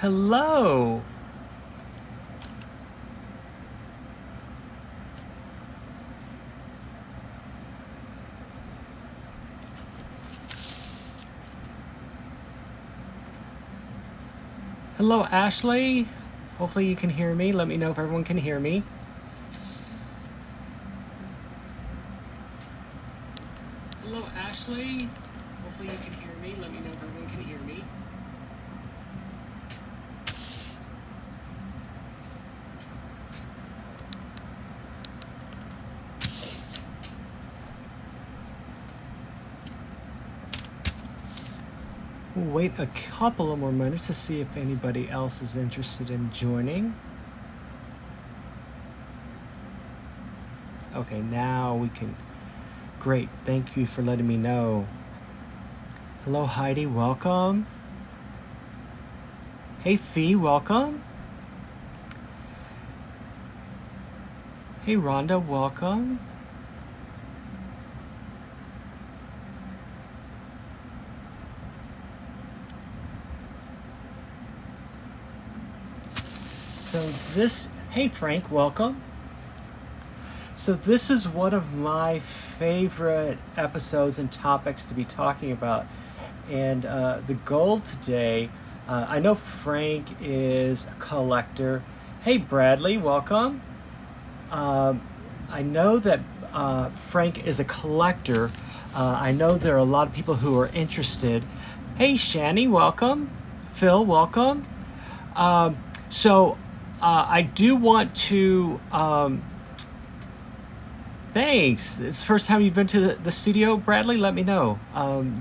Hello. Hello, Ashley. Hopefully you can hear me. Let me know if everyone can hear me. Hello, Ashley. Hopefully you can hear me. Let me know if everyone can hear me. We'll wait a couple of more minutes to see if anybody else is interested in joining. Okay, now we can. Great, thank you for letting me know. Hello, Heidi, welcome. Hey, Fee, welcome. Hey, Rhonda, welcome. Hey, Frank, welcome. So this is one of my favorite episodes and topics to be talking about. And the goal today, I know Frank is a collector. Hey, Bradley, welcome. I know that Frank is a collector. I know there are a lot of people who are interested. Hey, Shani, welcome. Phil, welcome. I do want to... Thanks. It's the first time you've been to the studio, Bradley. Let me know. I'm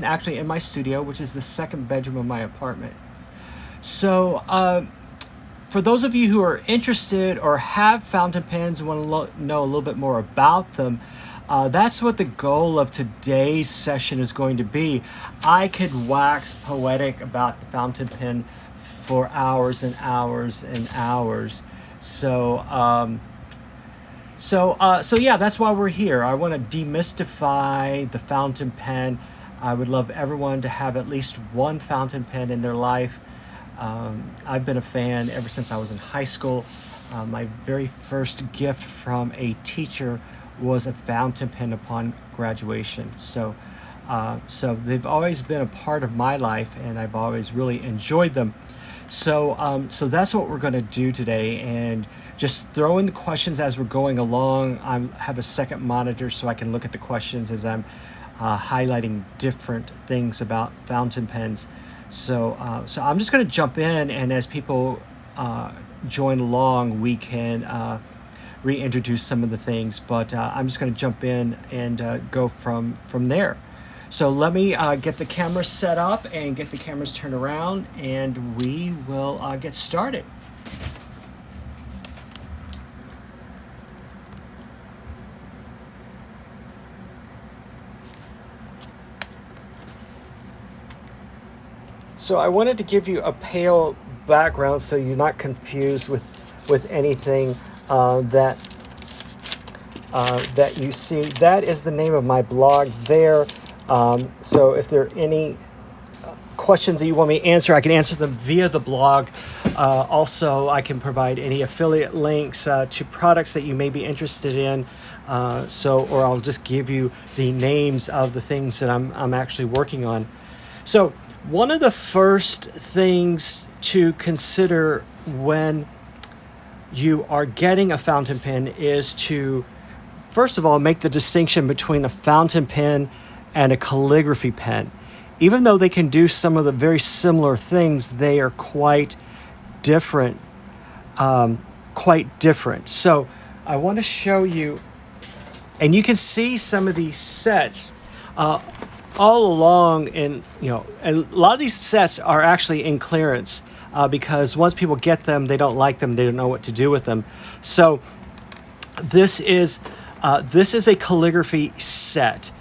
actually in my studio, which is the second bedroom of my apartment. So, for those of you who are interested or have fountain pens and want to know a little bit more about them, that's what the goal of today's session is going to be. I could wax poetic about the fountain pen for hours and hours and hours. So yeah, that's why we're here. I want to demystify the fountain pen. I would love everyone to have at least one fountain pen in their life. I've been a fan ever since I was in high school. My very first gift from a teacher was a fountain pen upon graduation. So they've always been a part of my life, and I've always really enjoyed them. So that's what we're going to do today, and just throw in the questions as we're going along. I have a second monitor so I can look at the questions as I'm highlighting different things about fountain pens. So I'm just going to jump in, and as people join along, we can reintroduce some of the things. But I'm just going to jump in and go from there. So let me get the camera set up and get the cameras turned around, and we will get started. So I wanted to give you a pale background so you're not confused with anything that you see. That is the name of my blog there. So if there are any questions that you want me to answer, I can answer them via the blog. Also, I can provide any affiliate links to products that you may be interested in. Or I'll just give you the names of the things that I'm actually working on. So one of the first things to consider when you are getting a fountain pen is to, first of all, make the distinction between a fountain pen and a calligraphy pen. Even though they can do some of the very similar things, they are quite different. So I want to show you, and you can see some of these sets all along, and a lot of these sets are actually in clearance because once people get them, they don't like them, they don't know what to do with them. So this is a calligraphy set.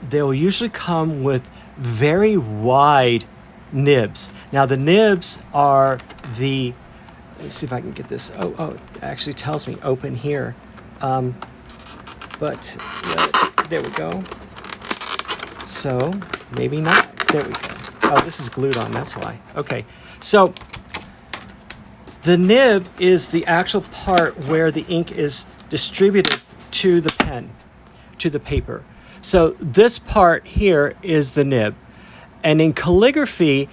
They'll usually come with very wide nibs. Now the nibs are let's see if I can get this. Oh, it actually tells me open here. But there we go. So maybe not. There we go. Oh, this is glued on, that's why. Okay, so the nib is the actual part where the ink is distributed to the pen, to the paper. So this part here is the nib. And in calligraphy,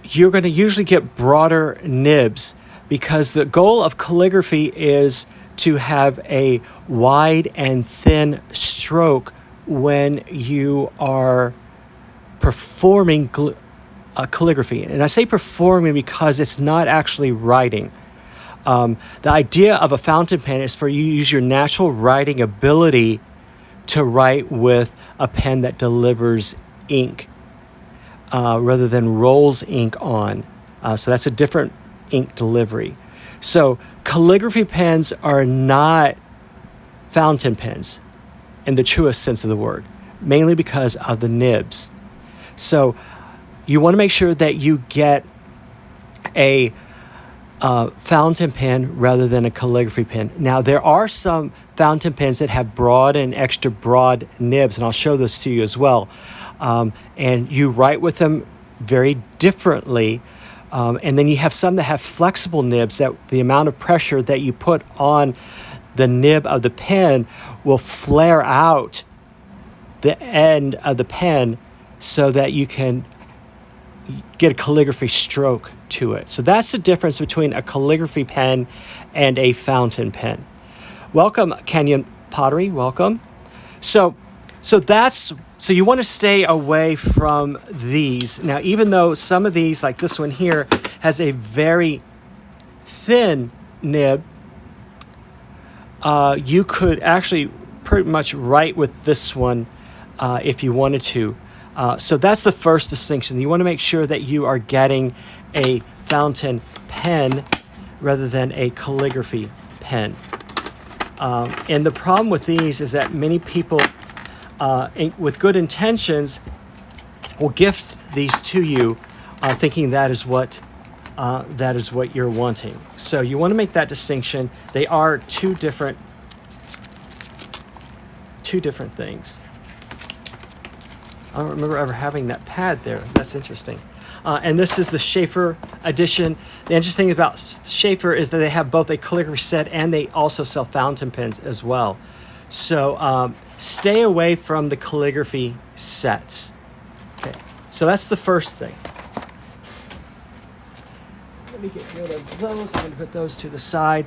you're going to usually get broader nibs because the goal of calligraphy is to have a wide and thin stroke when you are performing calligraphy. And I say performing because it's not actually writing. The idea of a fountain pen is for you to use your natural writing ability to write with a pen that delivers ink rather than rolls ink on. So that's a different ink delivery. So calligraphy pens are not fountain pens in the truest sense of the word, mainly because of the nibs. So you want to make sure that you get a fountain pen rather than a calligraphy pen. Now, there are some fountain pens that have broad and extra broad nibs, and I'll show this to you as well. And you write with them very differently. And then you have some that have flexible nibs that the amount of pressure that you put on the nib of the pen will flare out the end of the pen so that you can get a calligraphy stroke to it. So that's the difference between a calligraphy pen and a fountain pen. Welcome, Kenyon Pottery, welcome. So you want to stay away from these. Now, even though some of these, like this one here, has a very thin nib, you could actually pretty much write with this one if you wanted to. So that's the first distinction. You want to make sure that you are getting a fountain pen rather than a calligraphy pen. And the problem with these is that many people with good intentions will gift these to you thinking that is what you're wanting. So you want to make that distinction. They are two different things. I don't remember ever having that pad there. That's interesting. And this is the Sheaffer edition. The interesting thing about Sheaffer is that they have both a calligraphy set and they also sell fountain pens as well. So stay away from the calligraphy sets. Okay, so that's the first thing. Let me get rid of those. I'm going to put those to the side.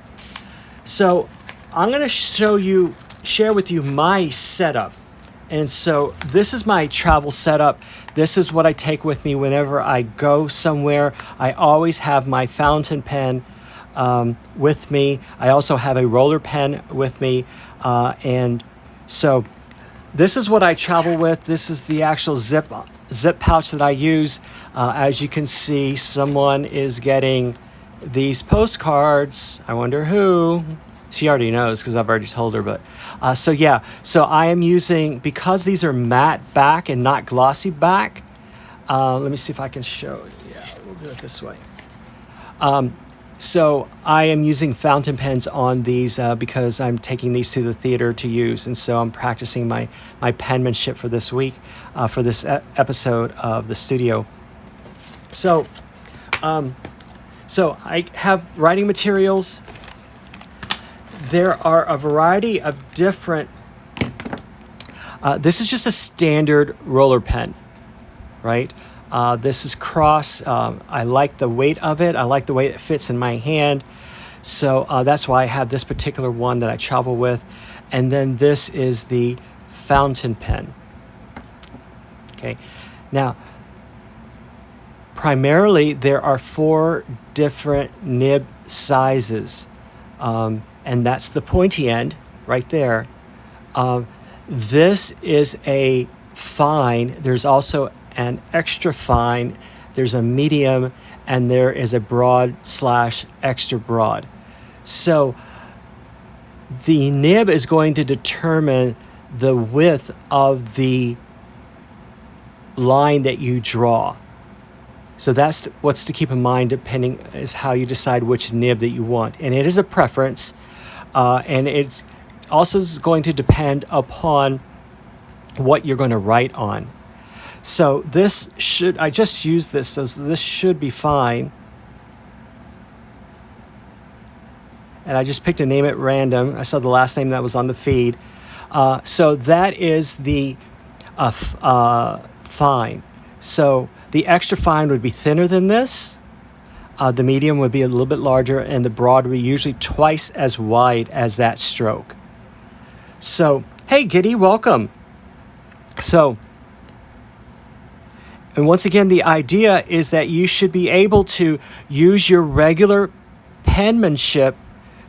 So I'm going to share with you my setup. And so this is my travel setup. This is what I take with me whenever I go somewhere. I always have my fountain pen with me. I also have a roller pen with me. And so this is what I travel with. This is the actual zip pouch that I use. As you can see, someone is getting these postcards. I wonder who. She already knows because I've already told her, but so I am using, because these are matte back and not glossy back. Let me see if I can show it. Yeah, we'll do it this way. So I am using fountain pens on these because I'm taking these to the theater to use, and so I'm practicing my penmanship for this week, for this episode of the studio. So I have writing materials. There are a variety of different, this is just a standard roller pen, right? This is Cross. I like the weight of it. I like the way it fits in my hand. So that's why I have this particular one that I travel with. And then this is the fountain pen. Okay. Now, primarily there are 4 different nib sizes. And that's the pointy end right there. This is a fine. There's also an extra fine. There's a medium, and there is a broad / extra broad. So the nib is going to determine the width of the line that you draw. So that's what's to keep in mind, depending is how you decide which nib that you want. And it is a preference. And it's also going to depend upon what you're going to write on. So this should, I just used this, so this should be fine. And I just picked a name at random. I saw the last name that was on the feed. So that is the fine. So the extra fine would be thinner than this. The medium would be a little bit larger, and the broad would be usually twice as wide as that stroke. So, hey Giddy, welcome. So, and once again, the idea is that you should be able to use your regular penmanship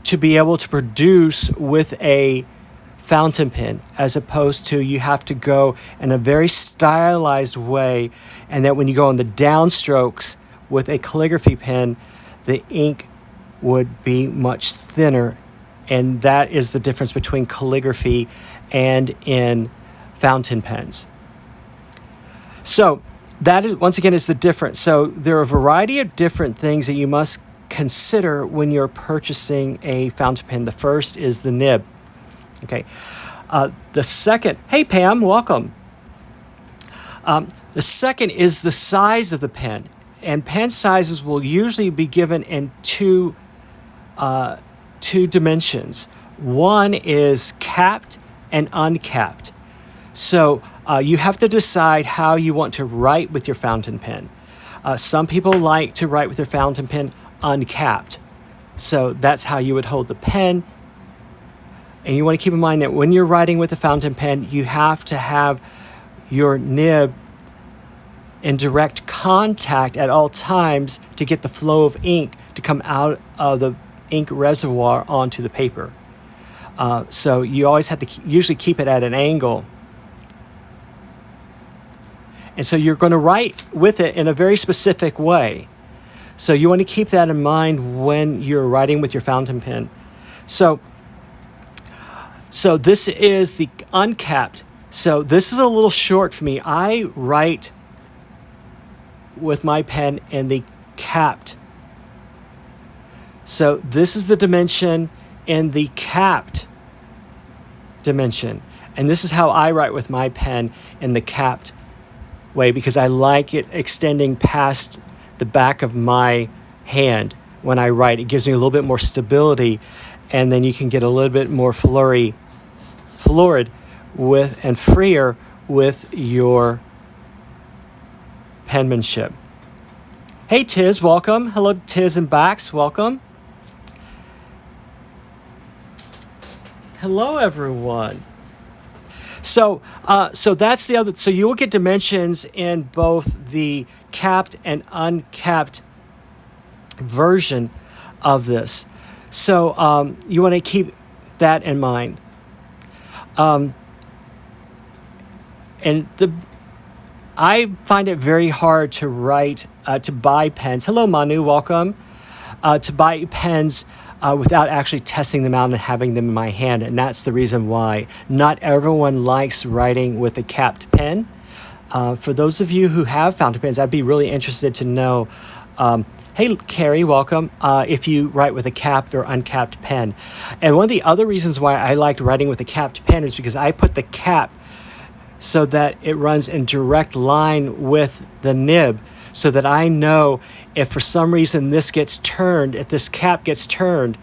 to be able to produce with a fountain pen, as opposed to you have to go in a very stylized way, and that when you go on the downstrokes with a calligraphy pen, the ink would be much thinner, and that is the difference between calligraphy and in fountain pens. So that is, once again, is the difference. So there are a variety of different things that you must consider when you're purchasing a fountain pen. The first is the nib. Okay. The second, hey Pam, welcome. The second is the size of the pen, and pen sizes will usually be given in two dimensions. One is capped and uncapped. So you have to decide how you want to write with your fountain pen. Some people like to write with their fountain pen uncapped. So that's how you would hold the pen. And you want to keep in mind that when you're writing with a fountain pen, you have to have your nib in direct contact at all times to get the flow of ink to come out of the ink reservoir onto the paper. So you always have to usually keep it at an angle. And so you're going to write with it in a very specific way. So you want to keep that in mind when you're writing with your fountain pen. So this is the uncapped. So this is a little short for me. I write with my pen in the capped. So this is the dimension in the capped dimension. And this is how I write with my pen in the capped way, because I like it extending past the back of my hand when I write. It gives me a little bit more stability, and then you can get a little bit more florid with and freer with your penmanship. Hey Tiz, welcome. Hello Tiz and Bax, welcome. Hello everyone. So that's the other. So you will get dimensions in both the capped and uncapped version of this. So you want to keep that in mind. I find it very hard to write, to buy pens. Hello Manu, welcome. To buy pens without actually testing them out and having them in my hand. And that's the reason why not everyone likes writing with a capped pen. For those of you who have fountain pens, I'd be really interested to know, hey Carrie, welcome, if you write with a capped or uncapped pen. And one of the other reasons why I liked writing with a capped pen is because I put the cap so that it runs in direct line with the nib, so that I know if for some reason this gets turned, if this cap gets turned,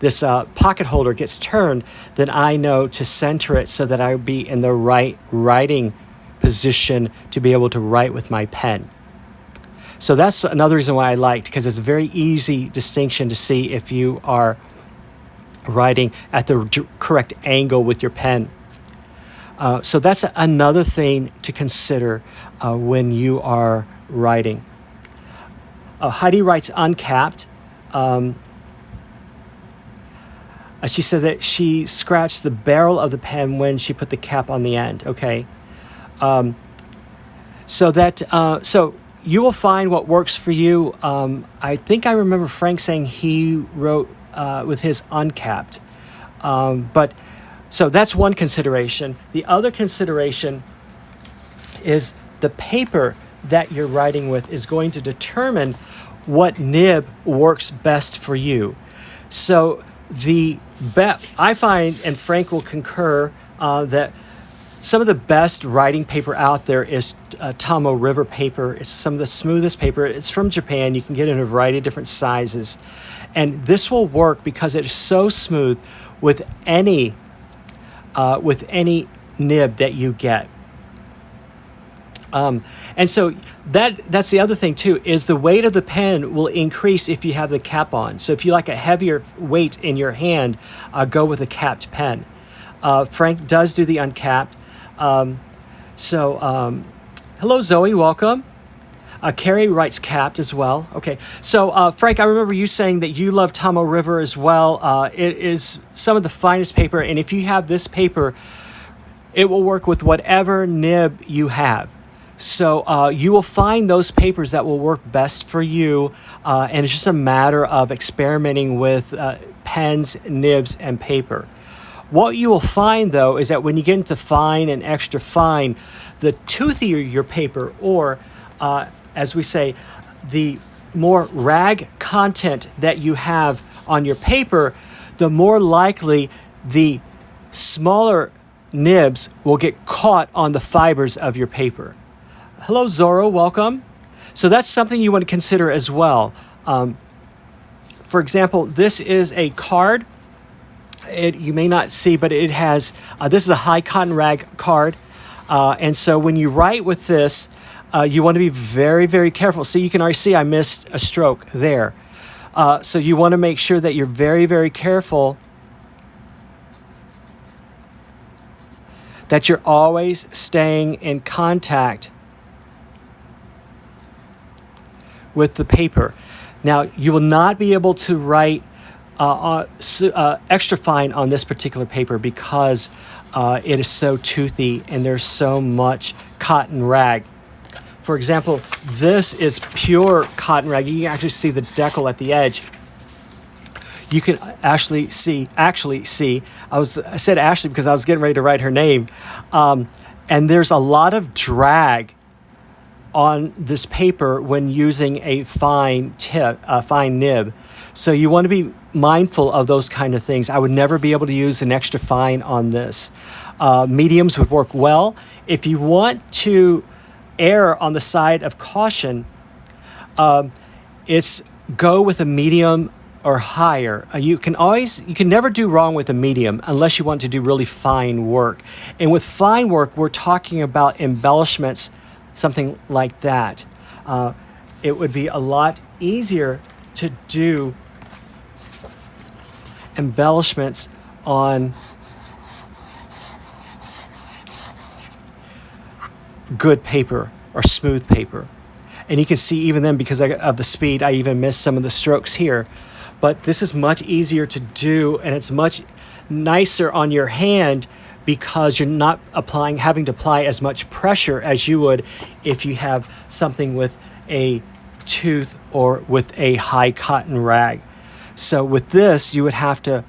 this pocket holder gets turned, then I know to center it so that I would be in the right writing position to be able to write with my pen. So that's another reason why I liked, because it's a very easy distinction to see if you are writing at the correct angle with your pen. So that's another thing to consider when you are writing. Heidi writes uncapped. She said that she scratched the barrel of the pen when she put the cap on the end. Okay. So you will find what works for you. I think I remember Frank saying he wrote with his uncapped. So that's one consideration. The other consideration is the paper that you're writing with is going to determine what nib works best for you. So I find, and Frank will concur, that some of the best writing paper out there is Tomoe River paper. It's some of the smoothest paper. It's from Japan. You can get it in a variety of different sizes. And this will work because it is so smooth with any nib that you get. And so that's the other thing too, is the weight of the pen will increase if you have the cap on. So if you like a heavier weight in your hand, go with a capped pen. Frank does do the uncapped. Hello Zoe, welcome. Carrie writes capped as well. Okay, so Frank, I remember you saying that you love Tomoe River as well. It is some of the finest paper, and if you have this paper, it will work with whatever nib you have. So you will find those papers that will work best for you, and it's just a matter of experimenting with pens, nibs, and paper. What you will find, though, is that when you get into fine and extra fine, the toothier your paper, or as we say, the more rag content that you have on your paper, the more likely the smaller nibs will get caught on the fibers of your paper. Hello, Zorro, welcome. So that's something you want to consider as well. For example, this is a card. You may not see, but it has, this is a high cotton rag card. And so when you write with this, you want to be very, very careful. See, you can already see I missed a stroke there. So you want to make sure that you're very, very careful, that you're always staying in contact with the paper. Now, you will not be able to write extra fine on this particular paper because it is so toothy and there's so much cotton rag. For example, this is pure cotton rag. You can actually see the decal at the edge. You can actually see, I said Ashley because I was getting ready to write her name. And there's a lot of drag on this paper when using a fine nib. So you want to be mindful of those kind of things. I would never be able to use an extra fine on this. Mediums would work well. If you want to err on the side of caution, it's go with a medium or higher. You can never do wrong with a medium unless you want to do really fine work. And with fine work, we're talking about embellishments, something like that. It would be a lot easier to do embellishments on good paper or smooth paper. And you can see even then, because of the speed, I even missed some of the strokes here. But this is much easier to do, and it's much nicer on your hand because you're not having to apply as much pressure as you would if you have something with a tooth or with a high cotton rag. So with this, you would have to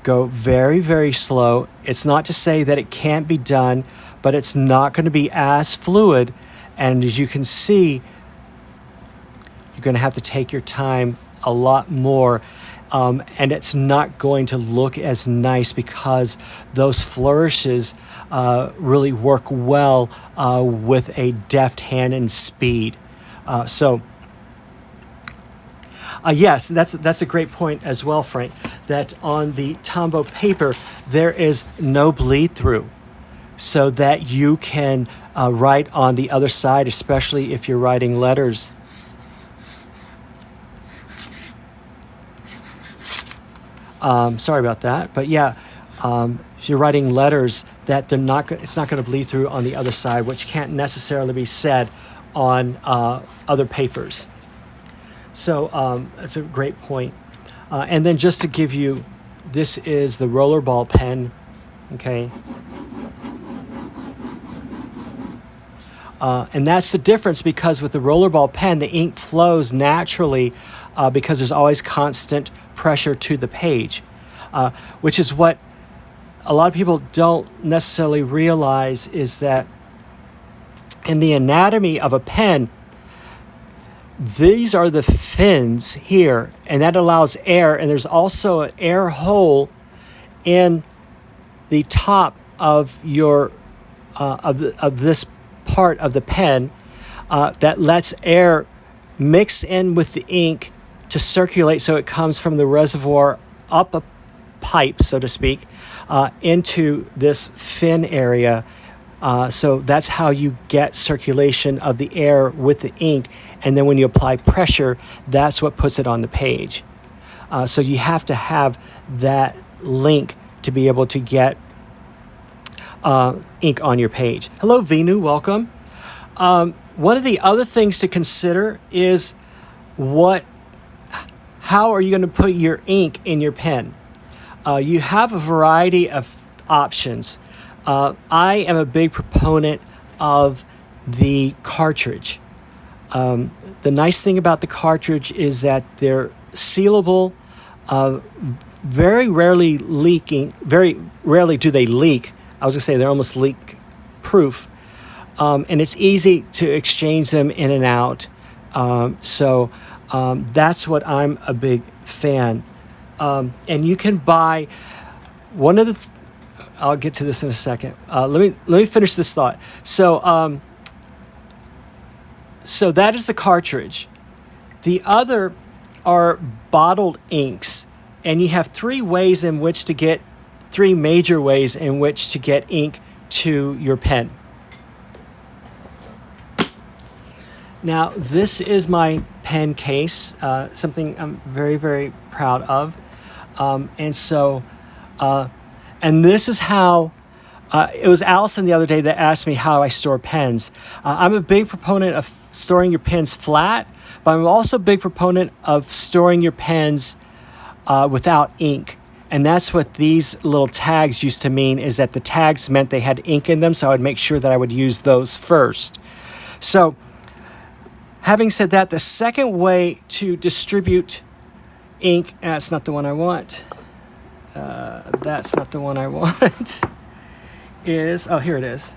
go very, very slow. It's not to say that it can't be done, but it's not going to be as fluid. And as you can see, you're going to have to take your time a lot more. And it's not going to look as nice because those flourishes really work well with a deft hand and speed. Yes, that's a great point as well, Frank, that on the Tombow paper, there is no bleed through so that you can write on the other side, especially if you're writing letters. Sorry about that, but yeah, if you're writing letters, that it's not going to bleed through on the other side, which can't necessarily be said on other papers. So that's a great point. And then just to give you, this is the rollerball pen, okay? And that's the difference, because with the rollerball pen, the ink flows naturally because there's always constant pressure to the page, which is what a lot of people don't necessarily realize, is that in the anatomy of a pen, these are the fins here, and that allows air, and there's also an air hole in the top of your of this part of the pen that lets air mix in with the ink to circulate, so it comes from the reservoir up a pipe, so to speak, into this fin area. So that's how you get circulation of the air with the ink. And then when you apply pressure, that's what puts it on the page. So you have to have that link to be able to get ink on your page. Hello, Venu, welcome. One of the other things to consider is how are you going to put your ink in your pen? You have a variety of options. I am a big proponent of the cartridge. The nice thing about the cartridge is that they're sealable, very rarely leaking. Very rarely do they leak. I was going to say they're almost leak proof. And it's easy to exchange them in and out. So that's what I'm a big fan. And you can buy one of the... I'll get to this in a second. Let me finish this thought. So that is the cartridge. The other are bottled inks, and you have three major ways in which to get ink to your pen. Now, this is my pen case, something I'm very, very proud of. And this is how, it was Allison the other day that asked me how I store pens. I'm a big proponent of storing your pens flat, but I'm also a big proponent of storing your pens without ink. And that's what these little tags used to mean, is that the tags meant they had ink in them, so I would make sure that I would use those first. So, having said that, the second way to distribute ink, that's not the one I want. That's not the one I want. Here it is.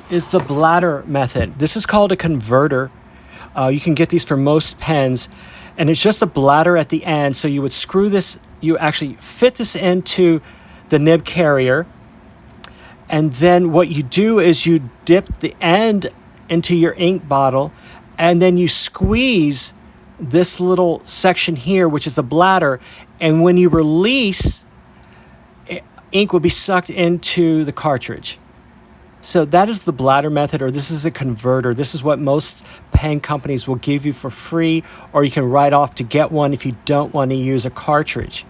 Is the bladder method. This is called a converter. You can get these for most pens, and it's just a bladder at the end. So you would screw this, you actually fit this into the nib carrier, and then what you do is you dip the end into your ink bottle, and then you squeeze this little section here, which is the bladder, and when you release, ink will be sucked into the cartridge. So that is the bladder method, or this is a converter. This is what most pen companies will give you for free, or you can write off to get one if you don't want to use a cartridge.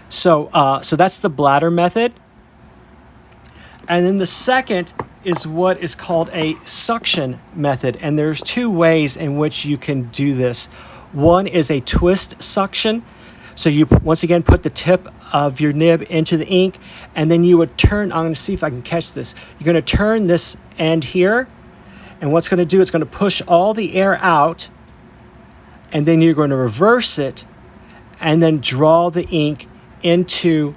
So that's the bladder method. And then the second is what is called a suction method. And there's two ways in which you can do this. One is a twist suction. So you, once again, put the tip of your nib into the ink, and then you would turn, I'm going to see if I can catch this. You're going to turn this end here, and what's going to do, it's going to push all the air out, and then you're going to reverse it, and then draw the ink into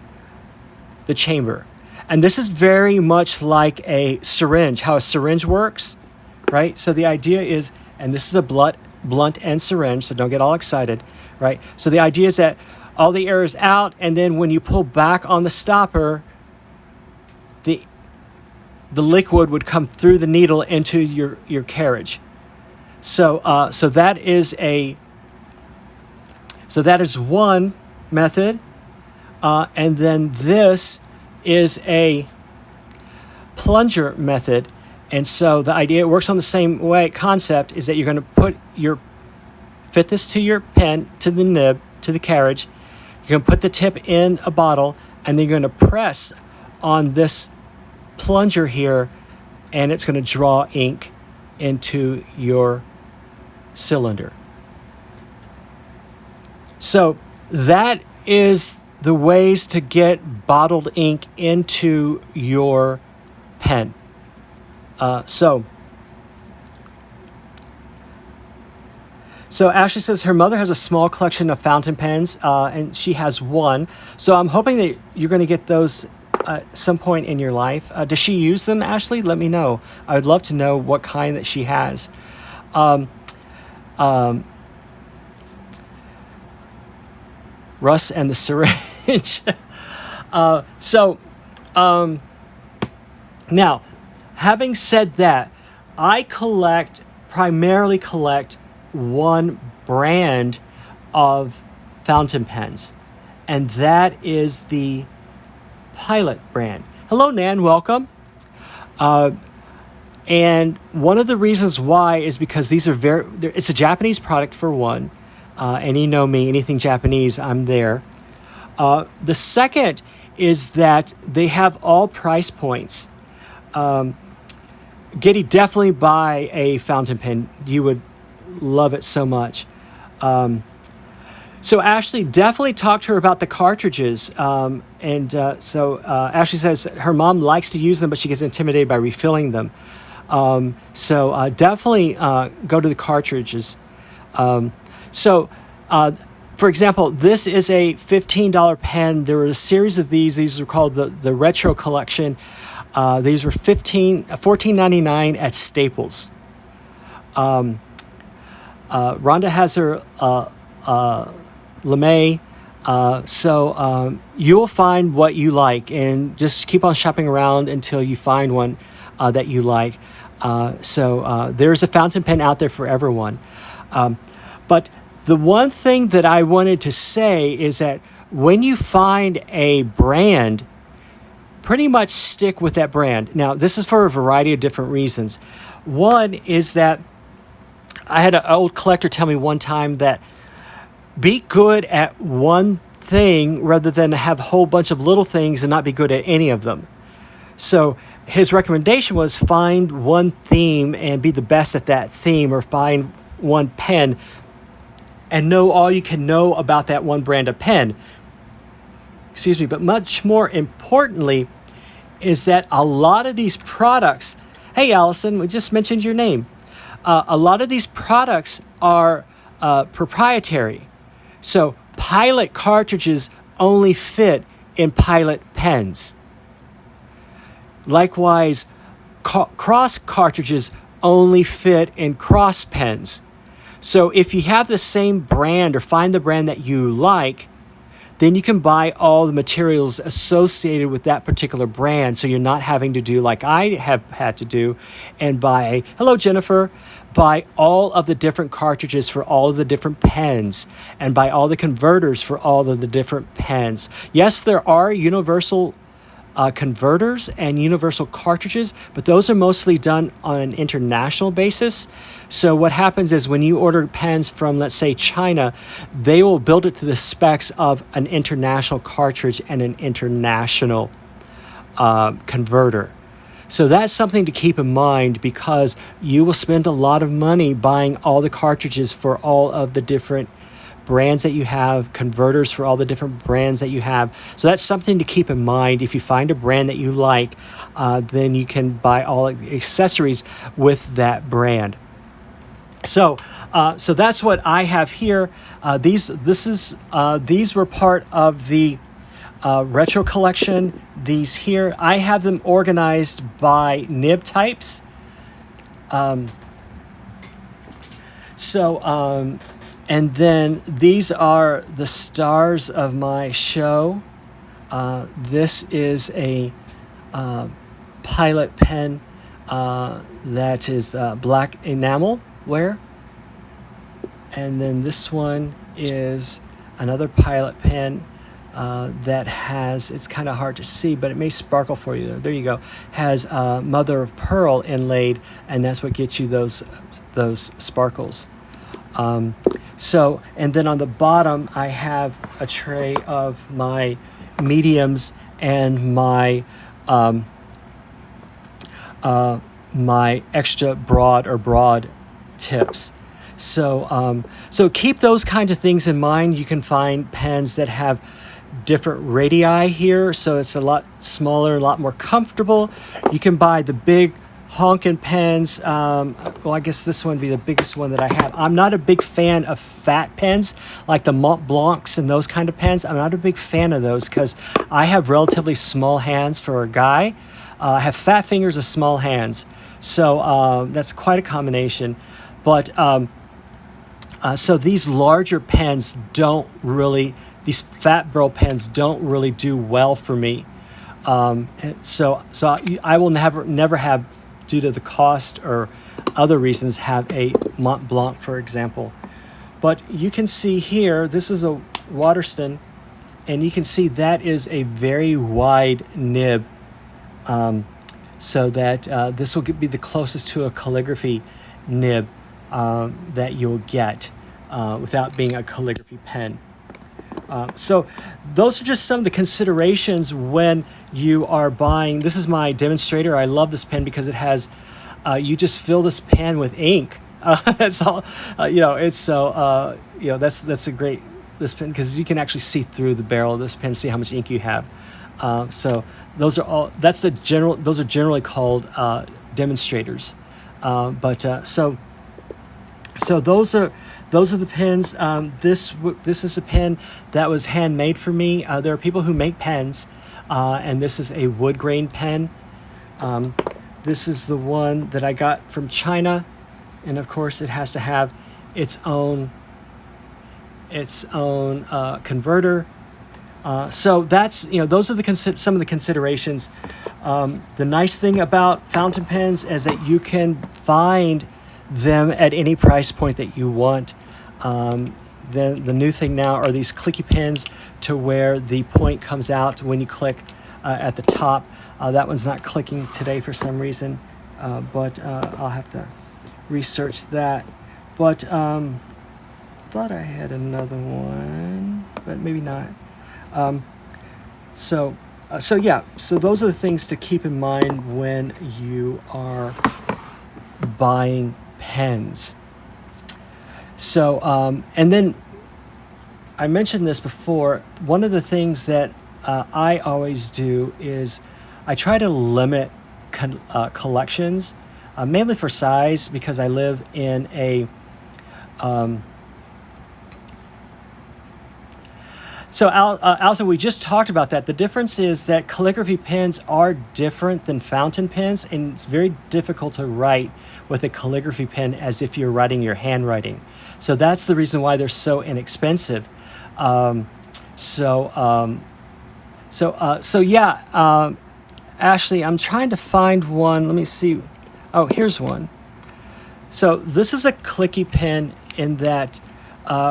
the chamber. And this is very much like a syringe, how a syringe works, right? So the idea is, and this is a blunt end syringe, so don't get all excited, right? So the idea is that all the air is out, and then when you pull back on the stopper, the liquid would come through the needle into your carriage. So that is one method, and then this is a plunger method. And so the idea, it works on the same way. Concept is that you're going to fit this to your pen, to the nib, to the carriage. You're going to put the tip in a bottle, and then you're going to press on this plunger here, and it's going to draw ink into your cylinder. So that is the ways to get bottled ink into your pen. So Ashley says her mother has a small collection of fountain pens, and she has one. So I'm hoping that you're going to get those at some point in your life. Does she use them, Ashley? Let me know. I would love to know what kind that she has. Russ and the syringe. So now, having said that, I primarily collect one brand of fountain pens, and that is the Pilot brand. Hello, Nan. Welcome. And one of the reasons why is because these are it's a Japanese product for one. And you know me, anything Japanese, I'm there. The second is that they have all price points. Giddy, definitely buy a fountain pen. You would love it so much. So Ashley, definitely talk to her about the cartridges. So Ashley says her mom likes to use them, but she gets intimidated by refilling them. So definitely go to the cartridges. For example, this is a $15 pen. There were a series of these. These were called the Retro Collection. These were $14.99 at Staples. Rhonda has her LeMay. So you'll find what you like, and just keep on shopping around until you find one that you like. There's a fountain pen out there for everyone. But the one thing that I wanted to say is that when you find a brand, pretty much stick with that brand. Now, this is for a variety of different reasons. One is that I had an old collector tell me one time that be good at one thing rather than have a whole bunch of little things and not be good at any of them. So his recommendation was find one theme and be the best at that theme, or find one pen and know all you can know about that one brand of pen. Excuse me, but much more importantly is that a lot of these products, hey Allison, we just mentioned your name. A lot of these products are proprietary. So Pilot cartridges only fit in Pilot pens. Likewise, Cross cartridges only fit in Cross pens. So if you have the same brand or find the brand that you like, then you can buy all the materials associated with that particular brand, so you're not having to do like I have had to do and buy, hello Jennifer, buy all of the different cartridges for all of the different pens and buy all the converters for all of the different pens. Yes, there are universal converters and universal cartridges, but those are mostly done on an international basis. So what happens is when you order pens from, let's say, China, they will build it to the specs of an international cartridge and an international converter. So that's something to keep in mind, because you will spend a lot of money buying all the cartridges for all of the different brands that you have, converters for all the different brands that you have. So that's something to keep in mind. If you find a brand that you like, then you can buy all the accessories with that brand. So that's what I have here. These were part of the retro collection. These here, I have them organized by nib types. And then these are the stars of my show. This is a Pilot pen that is black enamel wear. And then this one is another Pilot pen that has, it's kind of hard to see, but it may sparkle for you. There you go. Has mother of pearl inlaid, and that's what gets you those sparkles. And then on the bottom, I have a tray of my mediums and my my extra broad or broad tips. So keep those kinds of things in mind. You can find pens that have different radii here, so it's a lot smaller, a lot more comfortable. You can buy the big honkin' pens. I guess this one would be the biggest one that I have. I'm not a big fan of fat pens like the Mont Blancs and those kind of pens. I'm not a big fan of those because I have relatively small hands for a guy. I have fat fingers and small hands. So that's quite a combination. But so these larger pens don't really these fat burl pens don't really do well for me. I will never have, due to the cost or other reasons, have a Mont Blanc, for example. But you can see here, this is a Waterston, and you can see that is a very wide nib, so that this will be the closest to a calligraphy nib that you'll get without being a calligraphy pen. So those are just some of the considerations when you are buying. This is my demonstrator. I love this pen because it has, you just fill this pen with ink. That's all, it's so, that's a great, this pen, because you can actually see through the barrel of this pen, see how much ink you have. So those are generally called demonstrators. So those are the pens. This is a pen that was handmade for me. There are people who make pens, and this is a wood grain pen. This is the one that I got from China, and of course it has to have its own converter. So that's, those are some of the considerations. The nice thing about fountain pens is that you can find them at any price point that you want. The new thing now are these clicky pens to where the point comes out when you click at the top. That one's not clicking today for some reason, but I'll have to research that. But thought I had another one, but maybe not. So those are the things to keep in mind when you are buying pens. So, and then I mentioned this before. One of the things that I always do is I try to limit collections, mainly for size, because I live in a So, Alison, we just talked about that. The difference is that calligraphy pens are different than fountain pens, and it's very difficult to write with a calligraphy pen as if you're writing your handwriting. So that's the reason why they're so inexpensive. Ashley, I'm trying to find one. Let me see. Oh, here's one. So this is a clicky pen in that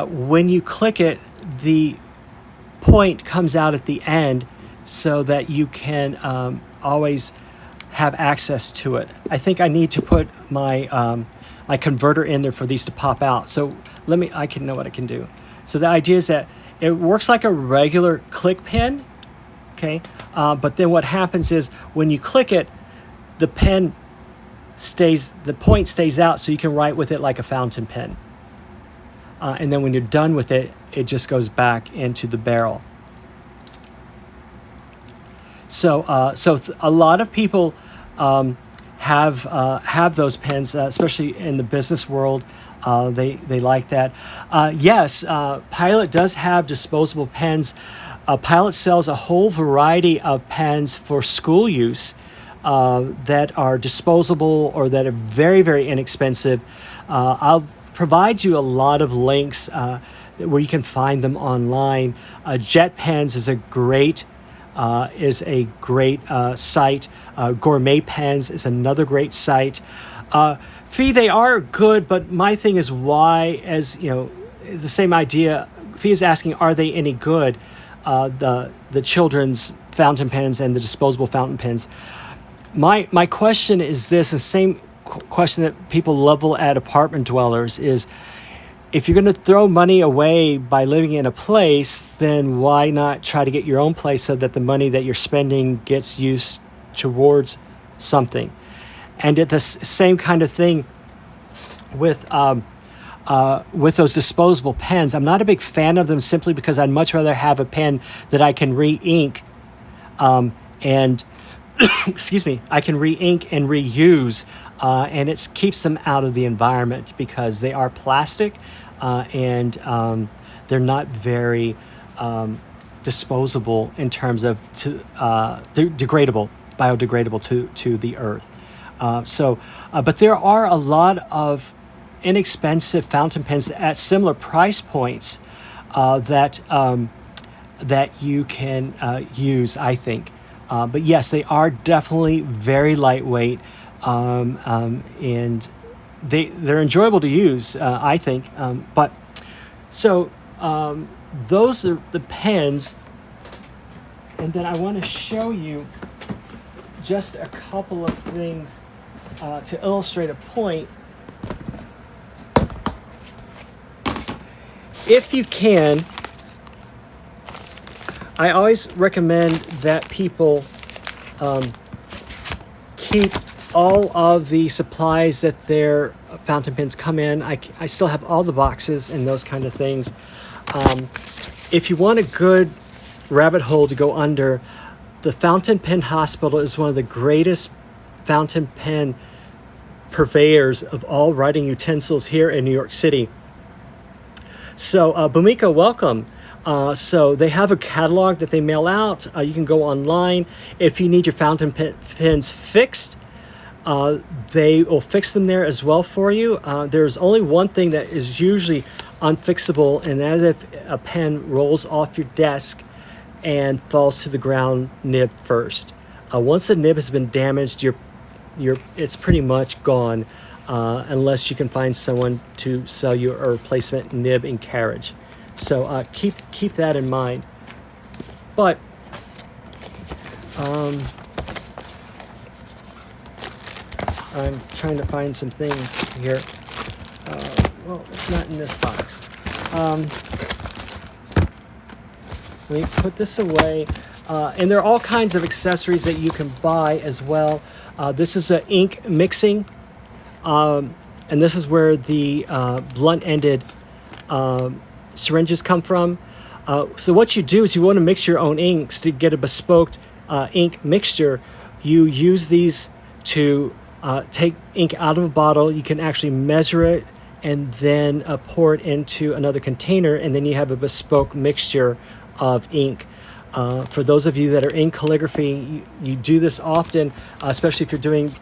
when you click it, the point comes out at the end so that you can always have access to it. I think I need to put my my converter in there for these to pop out. So I can know what I can do. So the idea is that it works like a regular click pen, okay? But then what happens is when you click it, the point stays out, so you can write with it like a fountain pen. And then when you're done with it, it just goes back into the barrel. So a lot of people have those pens, especially in the business world. They like that. Yes, Pilot does have disposable pens. Pilot sells a whole variety of pens for school use that are disposable or that are very, very inexpensive. I'll provide you a lot of links where you can find them online. Jet Pens is a great site. Gourmet Pens is another great site. Fee, they are good, but my thing is why, as you know, it's the same idea. Fee is asking, are they any good? The children's fountain pens and the disposable fountain pens. My question is this, the same question that people level at apartment dwellers is, if you're going to throw money away by living in a place, then why not try to get your own place so that the money that you're spending gets used towards something? And it's the same kind of thing with those disposable pens. I'm not a big fan of them simply because I'd much rather have a pen that I can re-ink and excuse me, I can re-ink and reuse, and it keeps them out of the environment because they are plastic and they're not very disposable in terms of biodegradable to the earth. But there are a lot of inexpensive fountain pens at similar price points that that you can use, I think. But yes, they are definitely very lightweight, and they're enjoyable to use, I think. But so those are the pens, and then I want to show you just a couple of things to illustrate a point. If you can, I always recommend that people keep all of the supplies that their fountain pens come in. I still have all the boxes and those kind of things. If you want a good rabbit hole to go under, the Fountain Pen Hospital is one of the greatest fountain pen purveyors of all writing utensils here in New York City. So, Bhumika, welcome. So they have a catalog that they mail out. You can go online. If you need your fountain pens fixed, they will fix them there as well for you. There's only one thing that is usually unfixable, and that is if a pen rolls off your desk and falls to the ground nib first. Once the nib has been damaged, it's pretty much gone, unless you can find someone to sell you a replacement nib and carriage. So keep that in mind. But I'm trying to find some things here. Well, it's not in this box. Let me put this away. And there are all kinds of accessories that you can buy as well. This is an ink mixing, and this is where the blunt-ended syringes come from. So what you do is you want to mix your own inks to get a bespoke ink mixture. You use these to take ink out of a bottle. You can actually measure it and then pour it into another container, and then you have a bespoke mixture of ink. For those of you that are in calligraphy, you do this often, especially if you're doing,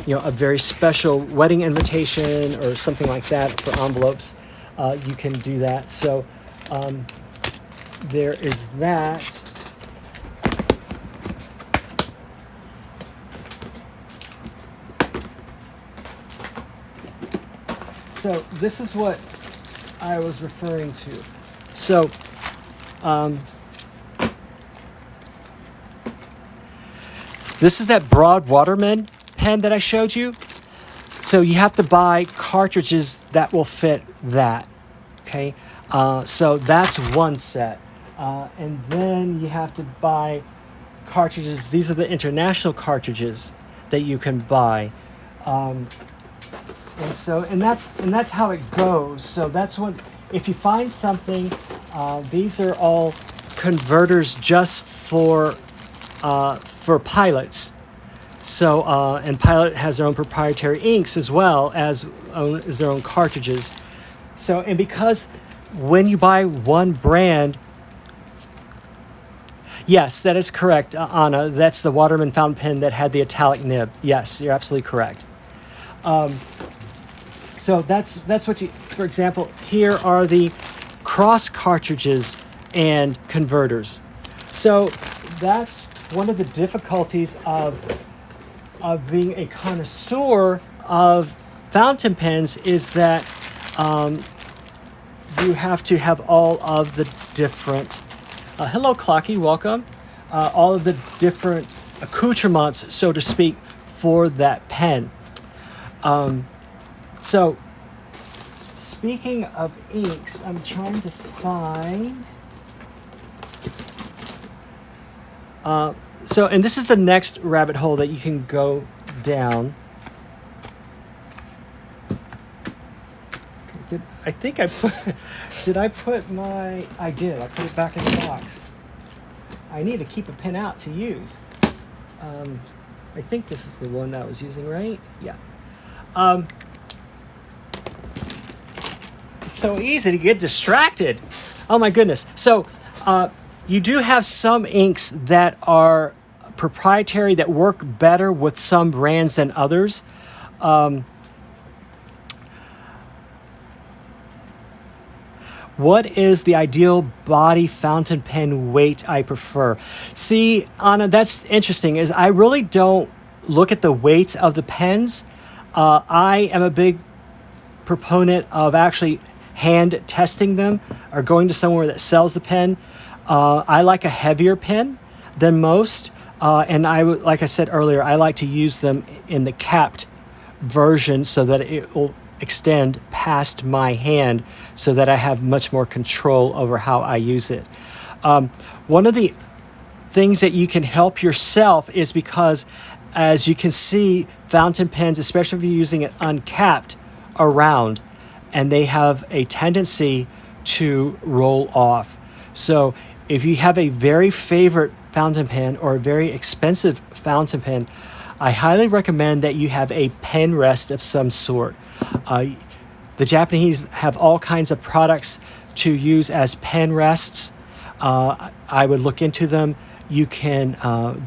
a very special wedding invitation or something like that for envelopes. You can do that. So there is that. So this is what I was referring to. So this is that Broad Waterman pen that I showed you. So you have to buy cartridges that will fit that. Okay, so that's one set. And then you have to buy cartridges. These are the international cartridges that you can buy. And that's how it goes. So that's what, if you find something, these are all converters just for Pilots. So and Pilot has their own proprietary inks as well as their own cartridges. So, and because when you buy one brand, yes, that is correct, Anna. That's the Waterman fountain pen that had the italic nib. Yes, you're absolutely correct. So that's what you, for example, here are the cross cartridges and converters. So that's one of the difficulties of being a connoisseur of fountain pens, is that you have to have all of the different, hello Clocky, welcome, all of the different accoutrements, so to speak, for that pen. So speaking of inks, I'm trying to find, and this is the next rabbit hole that you can go down. I did. I put it back in the box. I need to keep a pen out to use. I think this is the one that I was using, right? Yeah. It's so easy to get distracted. Oh my goodness. So, you do have some inks that are proprietary that work better with some brands than others. what is the ideal body fountain pen weight I prefer? See, Anna, that's interesting. Is I really don't look at the weights of the pens. I am a big proponent of actually hand testing them or going to somewhere that sells the pen. I like a heavier pen than most, and like I said earlier, I like to use them in the capped version so that it will extend past my hand so that I have much more control over how I use it. One of the things that you can help yourself is because, as you can see, fountain pens, especially if you're using it uncapped, around, and they have a tendency to roll off. So if you have a very favorite fountain pen or a very expensive fountain pen, I highly recommend that you have a pen rest of some sort. The Japanese have all kinds of products to use as pen rests. I would look into them. You can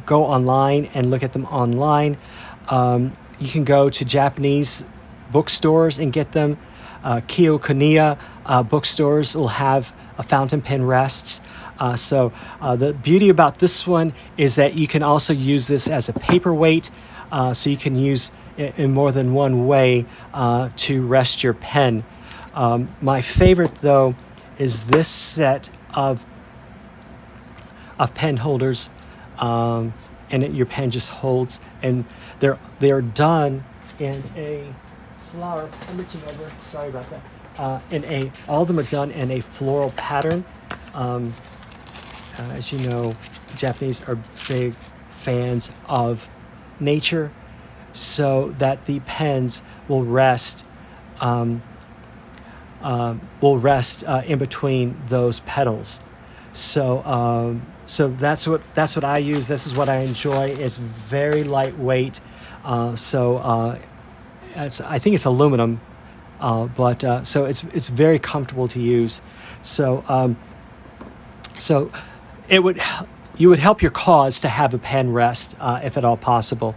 go online and look at them online. You can go to Japanese bookstores and get them. Kinokuniya bookstores will have a fountain pen rests. So the beauty about this one is that you can also use this as a paperweight. So you can use it in more than one way to rest your pen. My favorite, though, is this set of pen holders, and your pen just holds, and they're done in a flower. I'm reaching over. Sorry about that. All of them are done in a floral pattern. As you know, Japanese are big fans of nature, so that the pens will rest in between those petals. So that's what I use. This is what I enjoy. It's very lightweight. I think it's aluminum, but so it's very comfortable to use. So you would help your cause to have a pen rest if at all possible.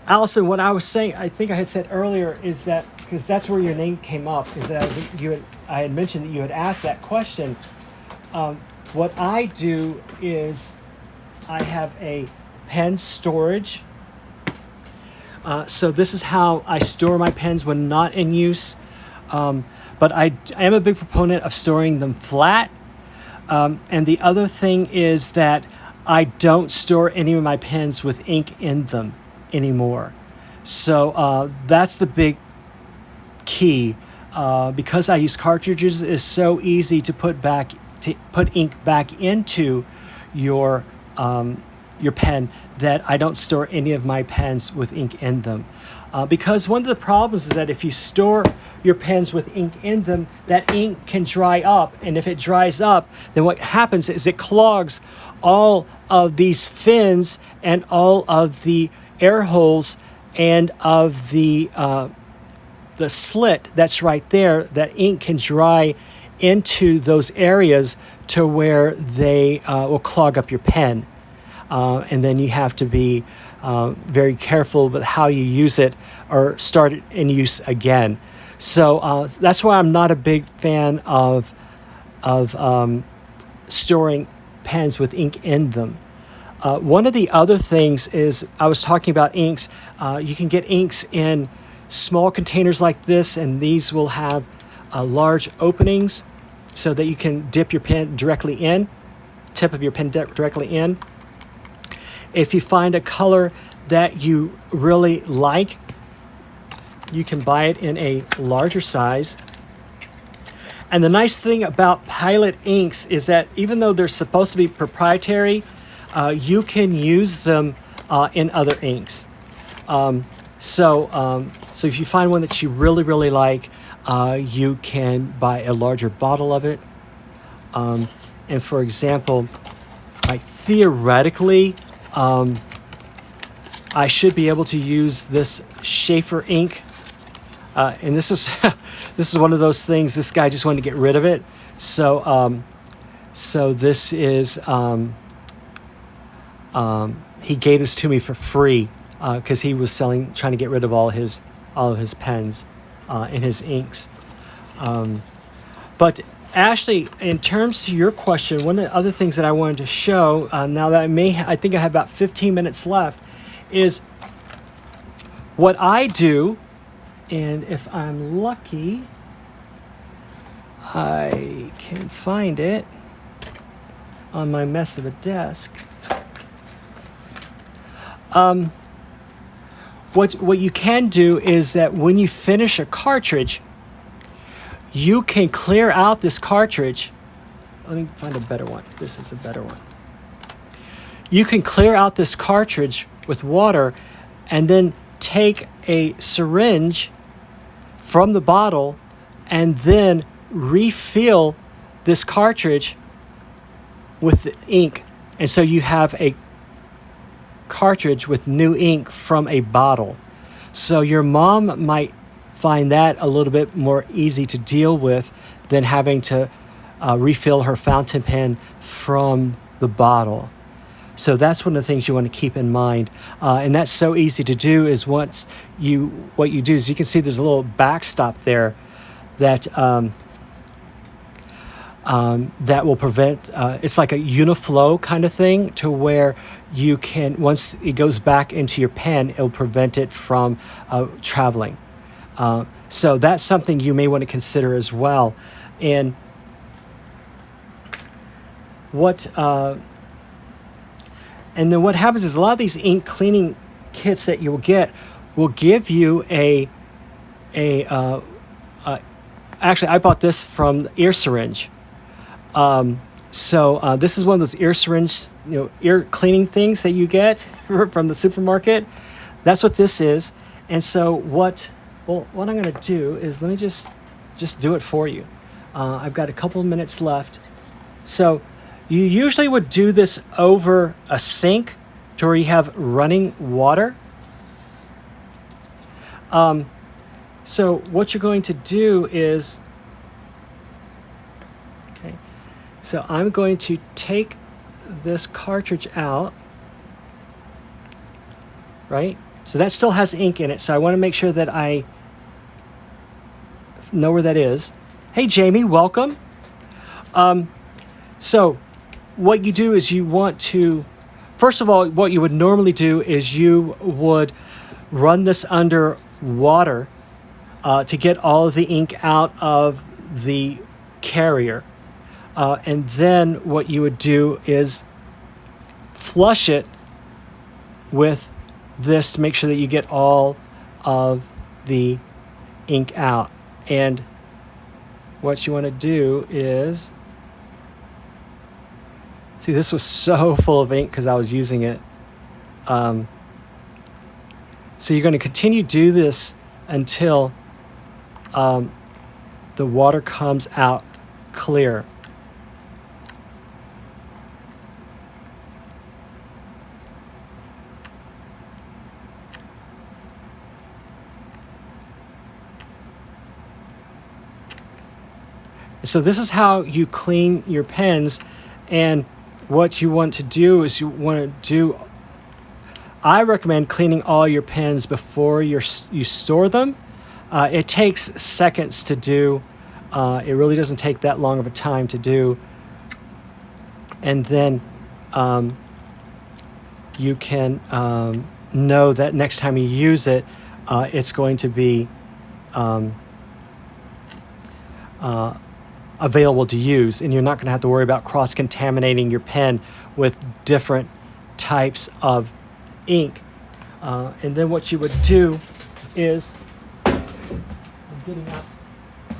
Allison, what I was saying, I think I had said earlier, is that because that's where your name came up, is that I had mentioned that you had asked that question. What I do is I have a pen storage. So this is how I store my pens when not in use. But I am a big proponent of storing them flat. And the other thing is that I don't store any of my pens with ink in them anymore. So that's the big key. Because I use cartridges, it's so easy to put ink back into your pen that I don't store any of my pens with ink in them. Because one of the problems is that if you store your pens with ink in them, that ink can dry up. And if it dries up, then what happens is it clogs all of these fins and all of the air holes and of the slit that's right there. That ink can dry into those areas to where they will clog up your pen. And then you have to be very careful with how you use it or start it in use again. So that's why I'm not a big fan of storing pens with ink in them. One of the other things is, I was talking about inks. You can get inks in small containers like this, and these will have large openings so that you can dip your pen directly in, tip of your pen directly in. If you find a color that you really like, you can buy it in a larger size. And the nice thing about Pilot inks is that even though they're supposed to be proprietary, you can use them in other inks. So if you find one that you really, really like, you can buy a larger bottle of it. And for example, like theoretically, I should be able to use this Schaefer ink. And this is this is one of those things, this guy just wanted to get rid of it. So this is, he gave this to me for free because he was trying to get rid of all of his pens and his inks. But But Ashley, in terms to your question, one of the other things that I wanted to show, now that I think I have about 15 minutes left, is what I do, and if I'm lucky, I can find it on my mess of a desk. What you can do is that when you finish a cartridge, you can clear out this cartridge. Let me find a better one. This is a better one. You can clear out this cartridge with water and then take a syringe from the bottle and then refill this cartridge with the ink. And so you have a cartridge with new ink from a bottle. So your mom might find that a little bit more easy to deal with than having to refill her fountain pen from the bottle. So that's one of the things you want to keep in mind. And that's so easy to do is what you do is you can see there's a little backstop there that that will prevent, it's like a uniflow kind of thing to where you can, once it goes back into your pen, it'll prevent it from traveling. So that's something you may want to consider as well. And and then what happens is a lot of these ink cleaning kits that you'll get will give you actually I bought this from the ear syringe. So this is one of those ear syringe, ear cleaning things that you get from the supermarket. That's what this is. And so what I'm going to do is let me just do it for you. I've got a couple of minutes left. So you usually would do this over a sink to where you have running water. So what you're going to do is, okay, so I'm going to take this cartridge out, right? So that still has ink in it, so I want to make sure that I know where that is. Hey, Jamie, welcome. So what you do is you want to, first of all, what you would normally do is you would run this under water to get all of the ink out of the carrier. And then what you would do is flush it with this to make sure that you get all of the ink out. And what you want to do is, see, this was so full of ink because I was using it. So you're going to continue to do this until the water comes out clear. So this is how you clean your pens, and what you want to do is I recommend cleaning all your pens before you store them. It takes seconds to do. It really doesn't take that long of a time to do. And then you can know that next time you use it, it's going to be available to use, and you're not going to have to worry about cross-contaminating your pen with different types of ink. And then what you would do is, I'm getting up. The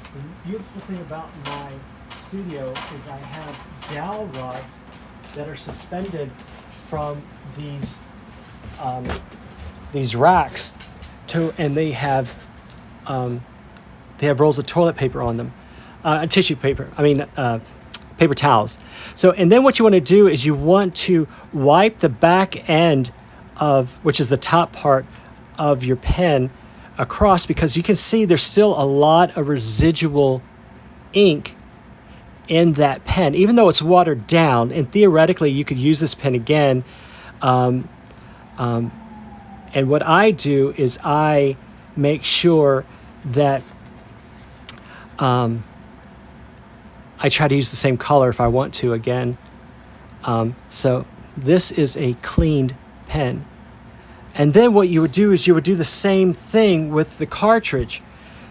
beautiful thing about my studio is I have dowel rods that are suspended from these racks, and they have rolls of toilet paper on them. Tissue paper, paper towels. So, and then what you want to do is you want to wipe the back end which is the top part of your pen across, because you can see there's still a lot of residual ink in that pen, even though it's watered down, and theoretically you could use this pen again. And what I do is I make sure that I try to use the same color if I want to again. So this is a cleaned pen. And then what you would do is you would do the same thing with the cartridge.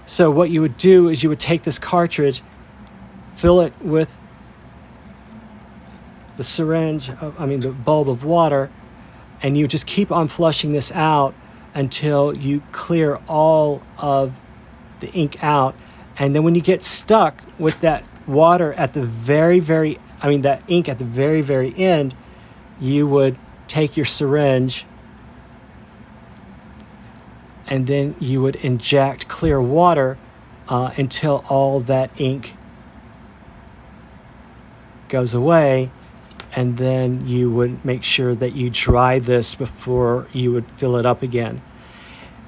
So what you would do is you would take this cartridge, fill it with the syringe, the bulb of water, and you just keep on flushing this out until you clear all of the ink out. And then when you get stuck with that water at the that ink at the very, very end, you would take your syringe and then you would inject clear water until all that ink goes away, and then you would make sure that you dry this before you would fill it up again.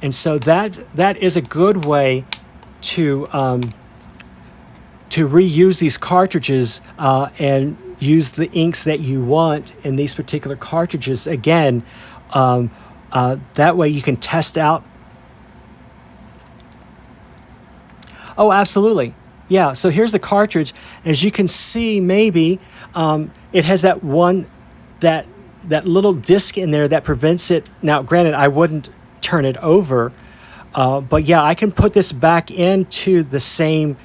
And so that is a good way to reuse these cartridges and use the inks that you want in these particular cartridges again. That way you can test out. Oh, absolutely. Yeah, so here's the cartridge. As you can see, maybe it has that little disc in there that prevents it. Now, granted, I wouldn't turn it over, but yeah, I can put this back into the same.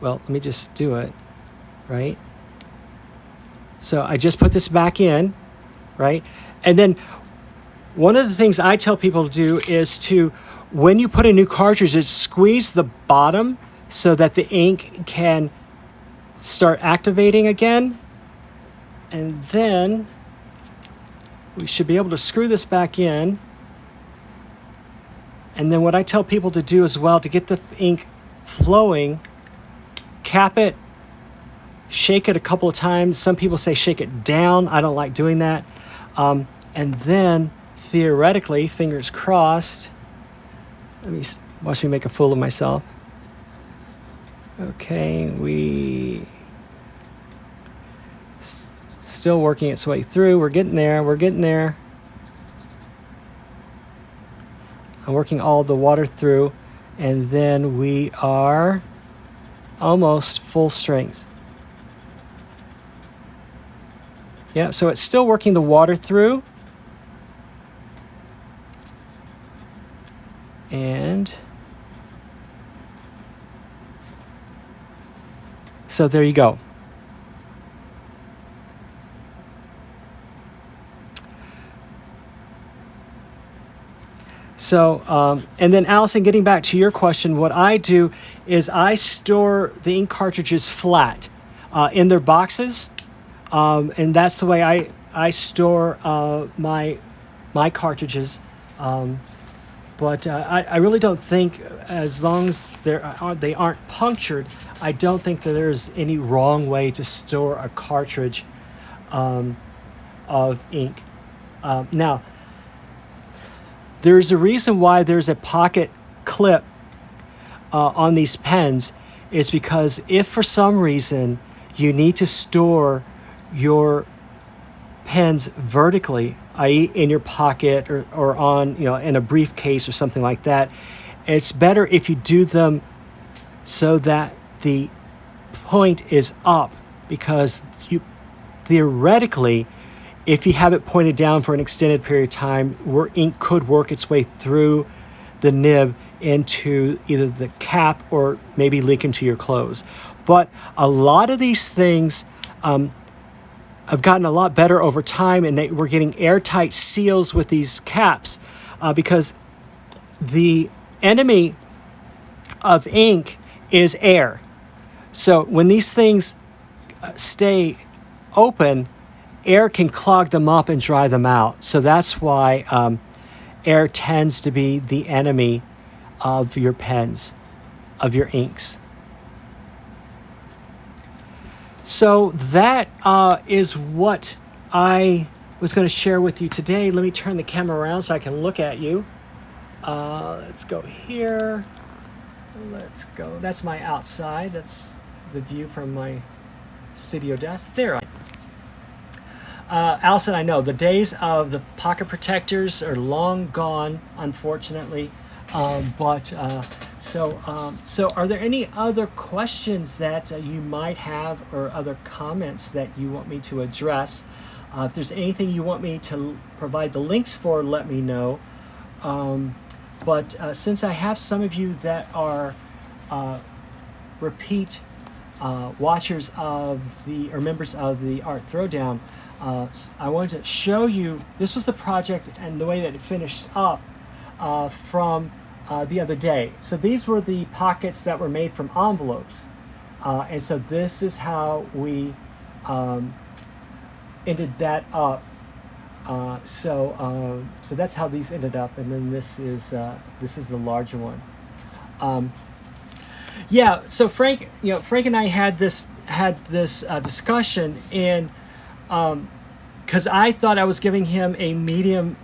Well, let me just do it, right? So I just put this back in, right? And then one of the things I tell people to do is to, when you put a new cartridge, is squeeze the bottom so that the ink can start activating again. And then we should be able to screw this back in. And then what I tell people to do as well, to get the ink flowing, cap it, shake it a couple of times. Some people say shake it down. I don't like doing that. And then theoretically, fingers crossed, watch me make a fool of myself. Okay, still working its way through. We're getting there. I'm working all the water through, and then we are almost full strength. Yeah, so it's still working the water through. And so there you go. So, and then Allison, getting back to your question, what I do is I store the ink cartridges flat in their boxes. And that's the way I store my cartridges. But I really don't think, as long as they aren't punctured, I don't think that there's any wrong way to store a cartridge of ink. Now, there's a reason why there's a pocket clip on these pens, is because if for some reason you need to store your pens vertically, i.e. in your pocket or on, in a briefcase or something like that, it's better if you do them so that the point is up, because you theoretically, if you have it pointed down for an extended period of time, where ink could work its way through the nib into either the cap or maybe leak into your clothes. But a lot of these things have gotten a lot better over time, and we're getting airtight seals with these caps because the enemy of ink is air. So when these things stay open, air can clog them up and dry them out. So that's why air tends to be the enemy of your pens, of your inks. So that is what I was going to share with you today. Let me turn the camera around so I can look at you. Let's go here. Let's go. That's my outside. That's the view from my studio desk. There. Allison, I know the days of the pocket protectors are long gone, unfortunately. But So are there any other questions that you might have, or other comments that you want me to address? If there's anything you want me to provide the links for, let me know. But since I have some of you that are repeat watchers of or members of the Art Throwdown, I wanted to show you, this was the project and the way that it finished up from the other day. So these were the pockets that were made from envelopes. And so this is how we ended that up. So that's how these ended up, and then this is the larger one. Yeah. So Frank and I had this discussion, and because I thought I was giving him a medium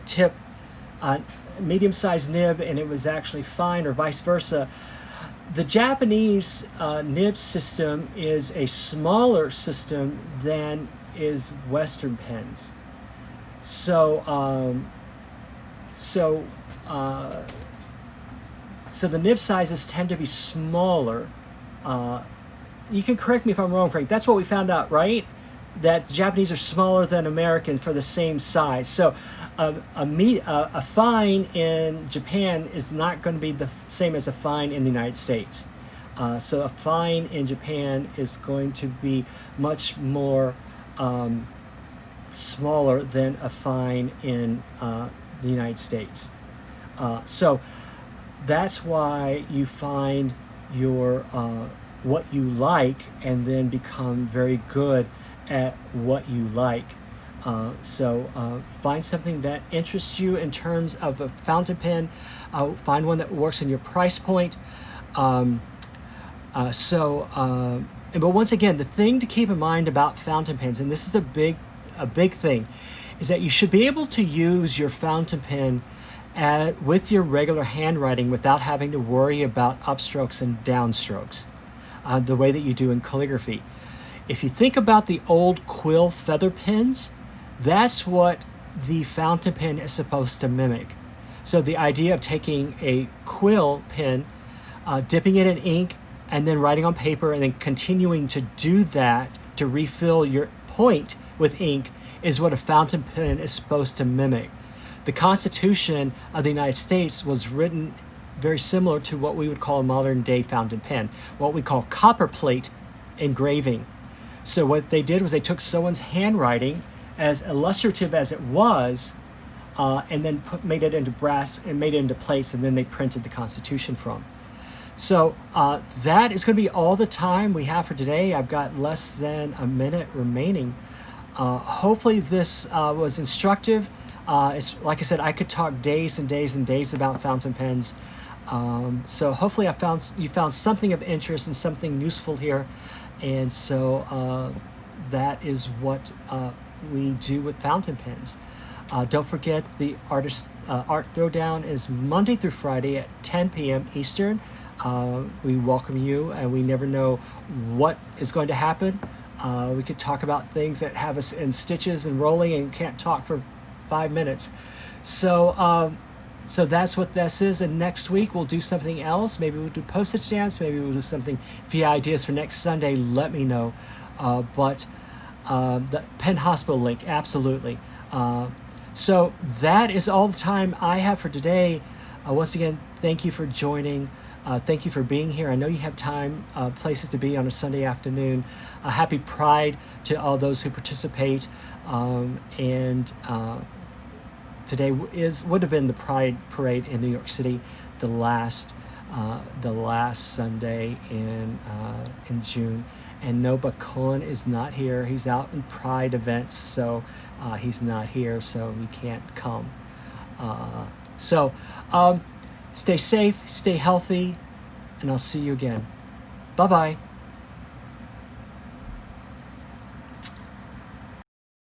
tip, medium-sized nib, and it was actually fine, or vice versa. The Japanese nib system is a smaller system than is Western pens. So the nib sizes tend to be smaller. You can correct me if I'm wrong, Frank. That's what we found out, right? That the Japanese are smaller than Americans for the same size. So a fine in Japan is not going to be the same as a fine in the United States. So a fine in Japan is going to be much more smaller than a fine in the United States. So that's why you find your what you like, and then become very good at what you like. So find something that interests you in terms of a fountain pen. Find one that works in your price point. But once again, the thing to keep in mind about fountain pens, and this is a big thing, is that you should be able to use your fountain pen with your regular handwriting without having to worry about upstrokes and downstrokes, the way that you do in calligraphy. If you think about the old quill feather pens, that's what the fountain pen is supposed to mimic. So the idea of taking a quill pen, dipping it in ink, and then writing on paper, and then continuing to do that to refill your point with ink, is what a fountain pen is supposed to mimic. The Constitution of the United States was written very similar to what we would call a modern day fountain pen, what we call copperplate engraving. So what they did was they took someone's handwriting, as illustrative as it was, and then made it into brass and made it into plates, and then they printed the Constitution from. So that is going to be all the time we have for today. I've got less than a minute remaining. Hopefully this was instructive. It's like I said, I could talk days and days and days about fountain pens. So hopefully you found something of interest and something useful here. And so that is what we do with fountain pens. Don't forget, the Art Throwdown is Monday through Friday at 10 p.m. Eastern. We welcome you, and we never know what is going to happen. We could talk about things that have us in stitches and rolling and can't talk for 5 minutes. So that's what this is. And next week we'll do something else. Maybe we'll do postage stamps. Maybe we'll do something. If you have ideas for next Sunday, let me know. But the Pen Hospital link, absolutely. So that is all the time I have for today. Once again, thank you for joining. Thank you for being here. I know you have time, places to be on a Sunday afternoon. Happy Pride to all those who participate. Today would have been the Pride Parade in New York City, the last Sunday in June. And Noba Cohen is not here. He's out in Pride events, so he's not here, so he can't come. Stay safe, stay healthy, and I'll see you again. Bye-bye.